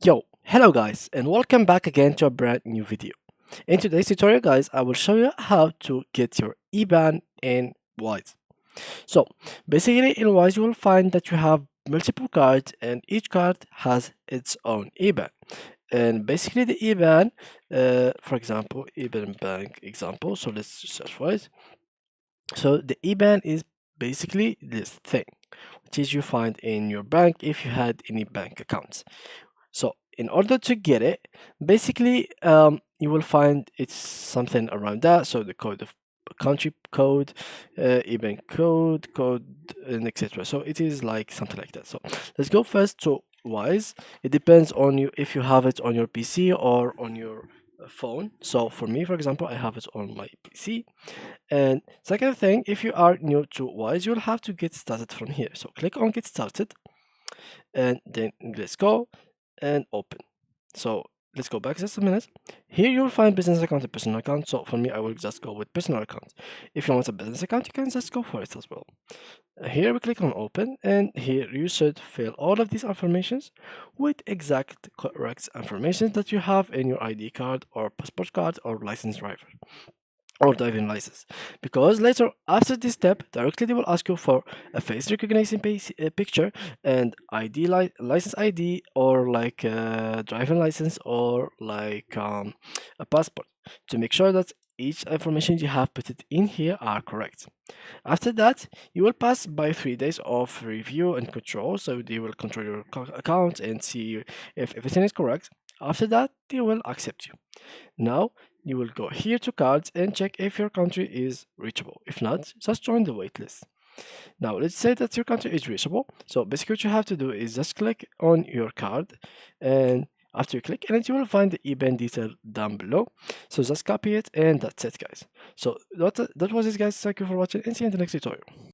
Yo, hello guys, and welcome back again to a brand new video. In today's tutorial, guys, I will show you how to get your IBAN in Wise. So, basically, in Wise, you will find that you have multiple cards, and each card has its own IBAN. And basically, the IBAN, for example, IBAN bank example. So let's search Wise. So the IBAN is basically this thing, which is you find in your bank if you had any bank accounts. So in order to get it, basically, you will find it's something around that. So the code of country code, even code, and etc. So it is like something like that. So let's go first to Wise. It depends on you if you have it on your PC or on your phone. So for me, for example, I have it on my PC. And second thing, if you are new to Wise, you'll have to get started from here. So click on get started and then let's go and open. So let's go back just a minute. Here you'll find business account and personal account. So for me, I will just go with personal account. If you want a business account, you can just go for it as well. Here we click on open, and here you should fill all of these informations with exact correct information that you have in your ID card or passport card or license driver or driving license, because later after this step directly they will ask you for a face recognition picture and license ID, or like driving license, or like a passport, to make sure that each information you have put it in here are correct. After that, you will pass by 3 days of review and control, so they will control your account and see if everything is correct. After that, they will accept you. Now, you will go here to cards and check if your country is reachable. If not, just join the waitlist. Now, let's say that your country is reachable. So basically what you have to do is just click on your card, and after you click on it, you will find the IBAN detail down below. So just copy it, and that's it, guys. So that was it, guys. Thank you for watching, and see you in the next tutorial.